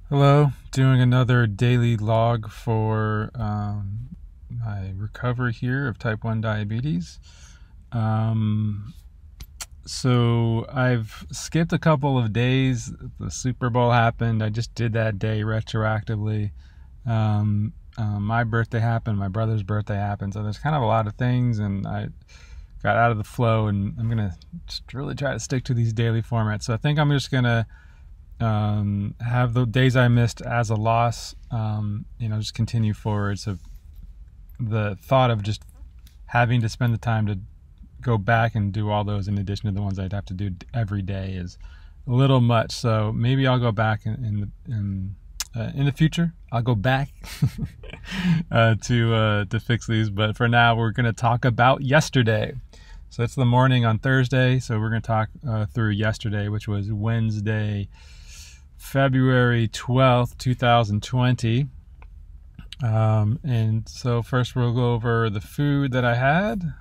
Hello, doing another daily log for my recovery here of type 1 diabetes. Um, so I've skipped a couple of days. The Super Bowl happened. I just did that day retroactively. My birthday happened, my brother's birthday happened. So there's kind of a lot of things, and I got out of the flow, and I'm going to just really try to stick to these daily formats. So I think I'm just going to have the days I missed as a loss, just continue forward. So the thought of just having to spend the time to go back and do all those in addition to the ones I'd have to do every day is a little much. So maybe I'll go back in the future. I'll go back to fix these. But for now, we're going to talk about yesterday. So it's the morning on Thursday. So we're going to talk through yesterday, which was Wednesday, February 12th, 2020. And so first we'll go over the food that I had.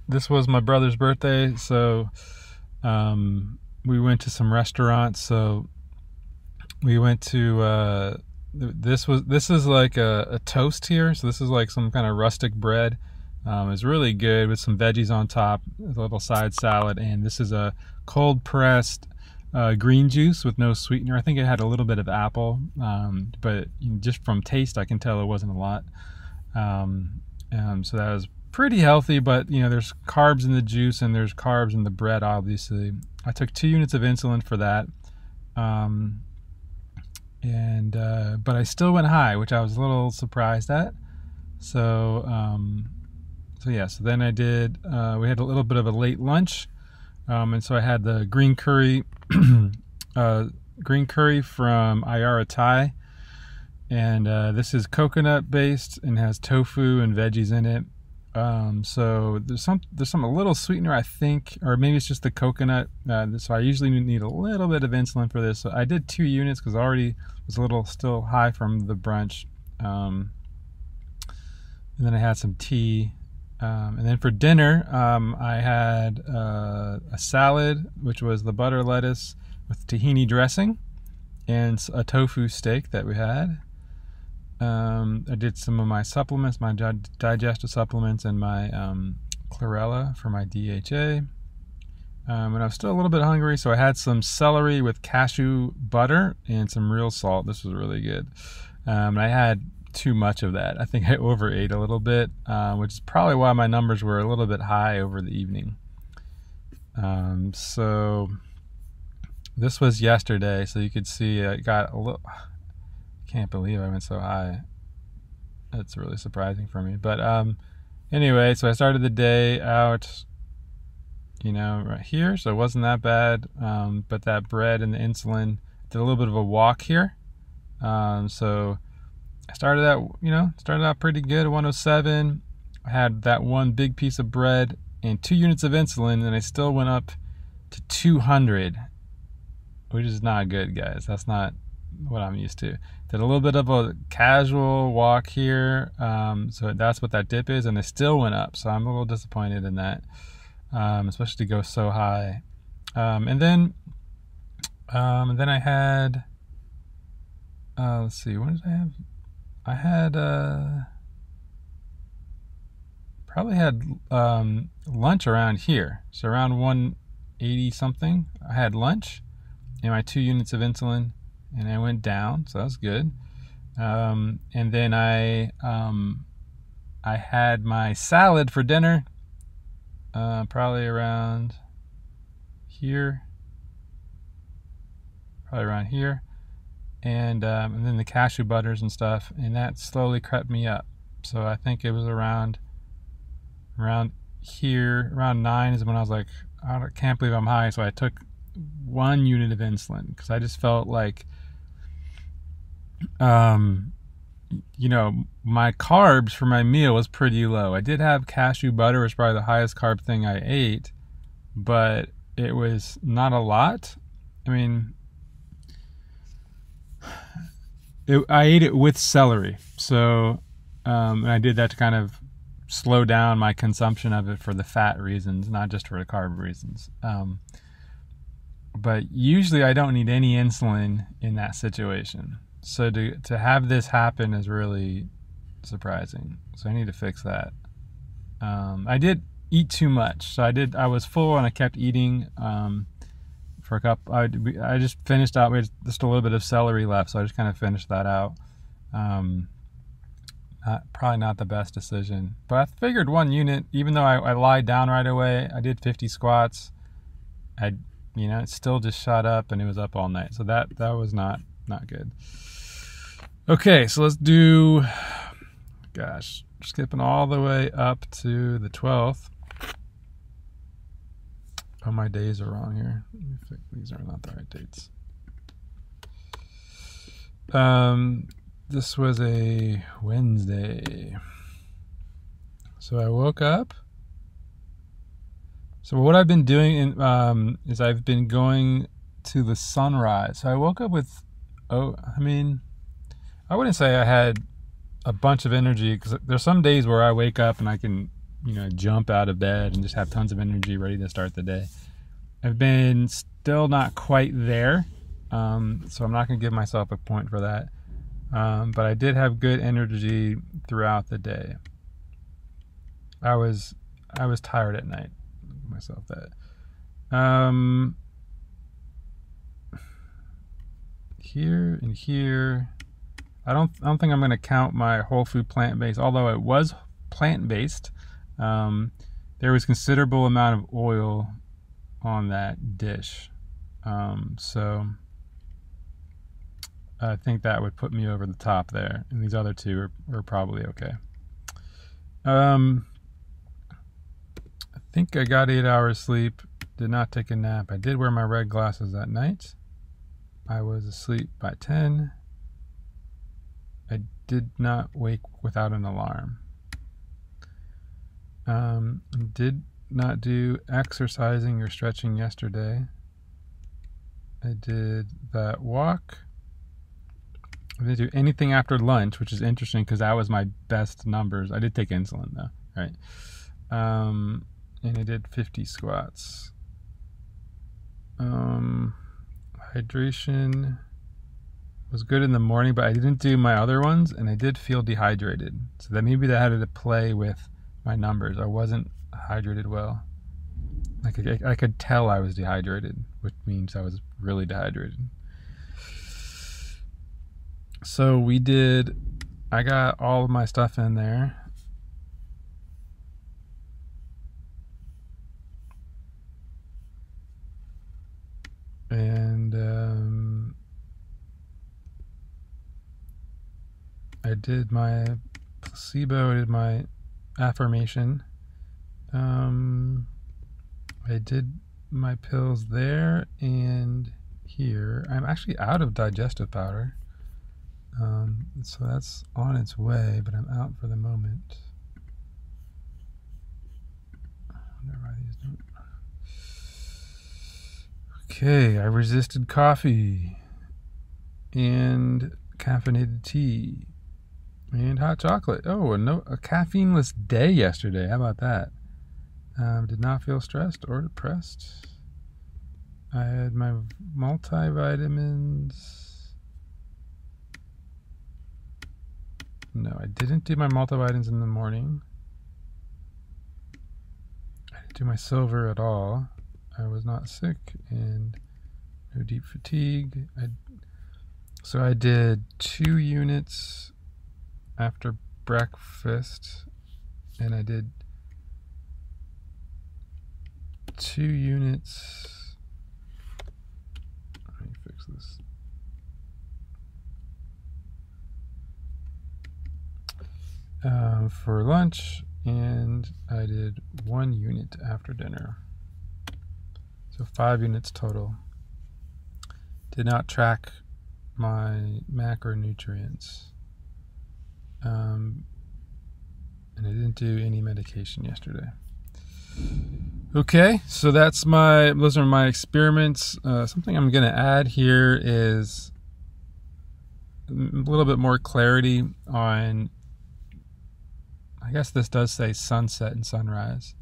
This was my brother's birthday, so we went to some restaurants. So we went to this is like a toast here. So this is like some kind of rustic bread. It's really good with some veggies on top, a little side salad, and this is a cold pressed green juice with no sweetener. I think it had a little bit of apple, but just from taste, I can tell it wasn't a lot. So that was pretty healthy, but there's carbs in the juice and there's carbs in the bread, obviously. I took 2 units of insulin for that. But I still went high, which I was a little surprised at. So then I did, we had a little bit of a late lunch. And so I had the green curry, green curry from Ayara Thai. And this is coconut based and has tofu and veggies in it. So there's some a little sweetener, I think, or maybe it's just the coconut. So I usually need a little bit of insulin for this. So I did 2 units because I already was a little still high from the brunch. And then I had some tea. And then for dinner, I had a salad, which was the butter lettuce with tahini dressing, and a tofu steak that we had. I did some of my supplements, my digestive supplements, and my chlorella for my DHA. And I was still a little bit hungry, so I had some celery with cashew butter and some real salt. This was really good. And I had too much of that. I think I overate a little bit, which is probably why my numbers were a little bit high over the evening. So this was yesterday, so you could see I got a little. Can't believe I went so high. That's really surprising for me. But anyway, so I started the day out, right here, so it wasn't that bad. But that bread and the insulin, did a little bit of a walk here. So I started out pretty good at 107. I had that one big piece of bread and 2 units of insulin, and I still went up to 200, which is not good, guys. That's not what I'm used to. Did a little bit of a casual walk here, so that's what that dip is, and it still went up. So I'm a little disappointed in that, especially to go so high. And then I had, let's see, what did I have? I had probably had lunch around here, so around 180 something. I had lunch and my 2 units of insulin, and I went down, so that's good. And then I had my salad for dinner, probably around here, and then the cashew butters and stuff, and that slowly crept me up. So I think it was around here, around 9 is when I was like, I can't believe I'm high. So I took 1 unit of insulin because I just felt like, my carbs for my meal was pretty low. I did have cashew butter, which was probably the highest carb thing I ate, but it was not a lot. I mean, I ate it with celery, so and I did that to kind of slow down my consumption of it for the fat reasons, not just for the carb reasons. but usually I don't need any insulin in that situation. So to have this happen is really surprising. So I need to fix that. I did eat too much. So I was full and I kept eating for a cup. I just finished out. We had just a little bit of celery left, so I just kind of finished that out. Probably not the best decision, but I figured 1 unit, even though I lied down right away, I did 50 squats. It still just shot up, and it was up all night. So that was not good. Okay, so let's do, gosh, skipping all the way up to the 12th. Oh, my days are wrong here. These are not the right dates. This was a Wednesday. So I woke up. So what I've been doing is I've been going to the sunrise. So I woke up with, I wouldn't say I had a bunch of energy, because there's some days where I wake up and I can, jump out of bed and just have tons of energy ready to start the day. I've been still not quite there, so I'm not going to give myself a point for that. But I did have good energy throughout the day. I was tired at night. I'll give myself that. Here and here, I don't think I'm going to count my whole food plant-based, although it was plant-based. There was considerable amount of oil on that dish, so I think that would put me over the top there, and these other two are probably okay. I think I got 8 hours sleep, did not take a nap. I did wear my red glasses that night. I was asleep by 10. I did not wake without an alarm. Did not do exercising or stretching yesterday. I did that walk. I didn't do anything after lunch, which is interesting because that was my best numbers. I did take insulin though, right? And I did 50 squats. Hydration was good in the morning, but I didn't do my other ones, and I did feel dehydrated. So that maybe that had to play with my numbers. I wasn't hydrated well. I could tell I was dehydrated, which means I was really dehydrated. So I got all of my stuff in there. And I did my placebo, I did my affirmation. I did my pills there and here. I'm actually out of digestive powder. So that's on its way, but I'm out for the moment. I wonder why these don't. Okay, I resisted coffee and caffeinated tea and hot chocolate. Oh, a caffeineless day yesterday. How about that? Did not feel stressed or depressed. I had my multivitamins. No, I didn't do my multivitamins in the morning. I didn't do my silver at all. I was not sick and no deep fatigue. So I did 2 units after breakfast, and I did 2 units. Let me fix this. For lunch, and I did 1 unit after dinner. So 5 units total. Did not track my macronutrients. And I didn't do any medication yesterday. Okay, so those are my experiments. Something I'm going to add here is a little bit more clarity on, I guess this does say sunset and sunrise.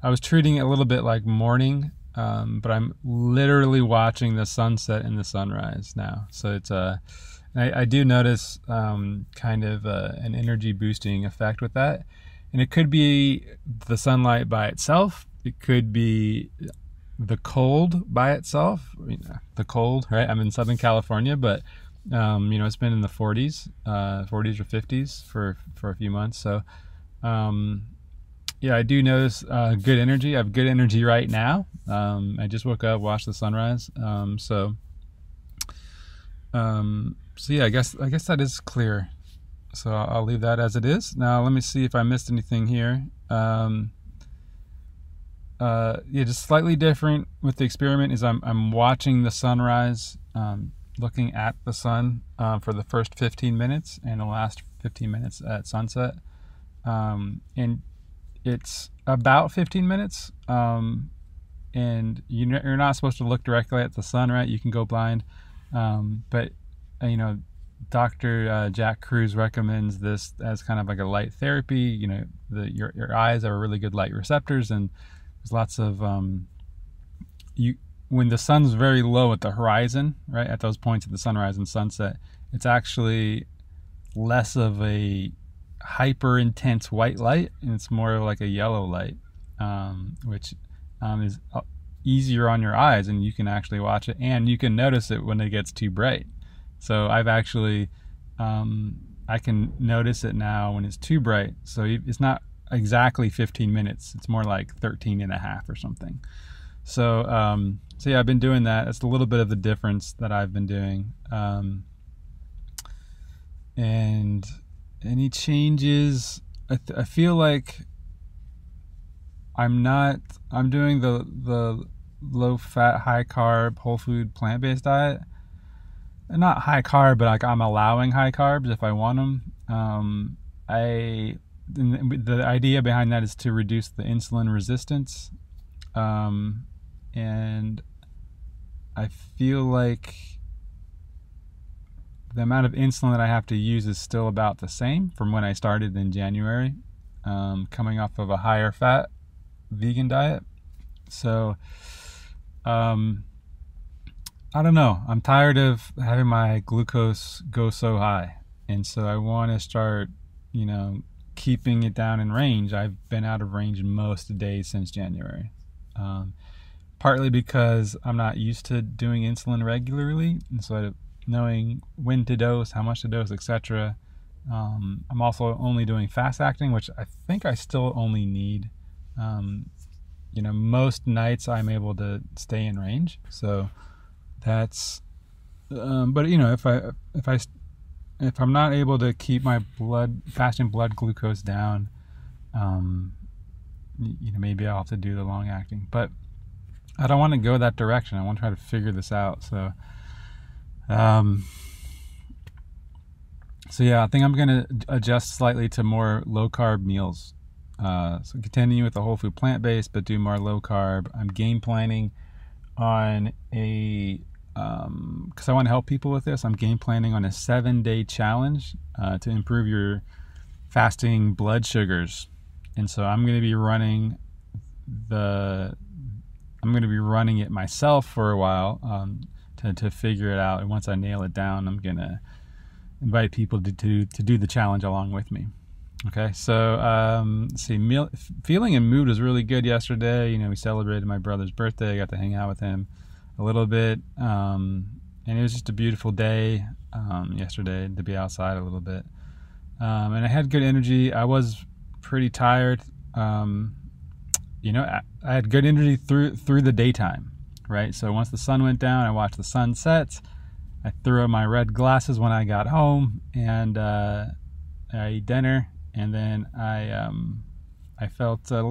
I was treating it a little bit like morning. but I'm literally watching the sunset and the sunrise now. So it's I do notice kind of an energy boosting effect with that. And it could be the sunlight by itself. It could be the cold by itself. The cold, right? I'm in Southern California, but it's been in the 40s or 50s for a few months. So yeah, I do notice good energy. I have good energy right now. I just woke up, watched the sunrise. So yeah, I guess that is clear. So I'll leave that as it is. Now let me see if I missed anything here. Yeah, just slightly different with the experiment is I'm watching the sunrise, looking at the sun for the first 15 minutes and the last 15 minutes at sunset. And it's about 15 minutes. And you're not supposed to look directly at the sun, right? You can go blind. But Dr. Jack Kruse recommends this as kind of like a light therapy. Your eyes are really good light receptors, and there's lots of when the sun's very low at the horizon, right, at those points at the sunrise and sunset, it's actually less of a hyper intense white light, and it's more like a yellow light, which is easier on your eyes, and you can actually watch it, and you can notice it when it gets too bright. So I've actually I can notice it now when it's too bright. So it's not exactly 15 minutes, it's more like 13 and a half or something. So yeah, I've been doing that. That's a little bit of the difference that I've been doing. And any changes, I feel like I'm doing the low fat, high carb, whole food, plant-based diet. Not high carb, but like I'm allowing high carbs if I want them. The idea behind that is to reduce the insulin resistance. And I feel like the amount of insulin that I have to use is still about the same from when I started in January, coming off of a higher fat vegan diet. So I don't know. I'm tired of having my glucose go so high. And so I want to start, keeping it down in range. I've been out of range most days since January. Partly because I'm not used to doing insulin regularly. And so knowing when to dose, how much to dose, etc. I'm also only doing fast acting, which I think I still only need. Most nights I'm able to stay in range. So that's, but if I'm not able to keep my fasting blood glucose down, maybe I'll have to do the long acting. But I don't want to go that direction. I want to try to figure this out. So, yeah, I think I'm going to adjust slightly to more low carb meals. So continue with the whole food plant-based, but do more low carb. I'm game planning on because I want to help people with this. I'm game planning on a 7-day challenge to improve your fasting blood sugars. And so I'm going to be running it myself for a while to figure it out. And once I nail it down, I'm going to invite people to do the challenge along with me. Okay, so let's see. Feeling and mood was really good yesterday. We celebrated my brother's birthday. I got to hang out with him a little bit, and it was just a beautiful day yesterday to be outside a little bit. And I had good energy. I was pretty tired. I had good energy through the daytime, right? So once the sun went down, I watched the sunset. I threw up my red glasses when I got home, and I ate dinner. And then I felt I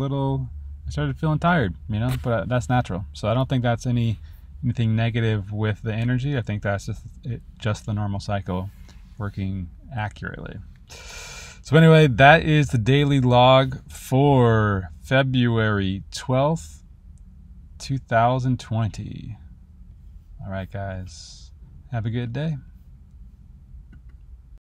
started feeling tired, but that's natural. So I don't think that's anything negative with the energy. I think that's just the normal cycle working accurately. So anyway, that is the daily log for February 12th, 2020. All right, guys, have a good day.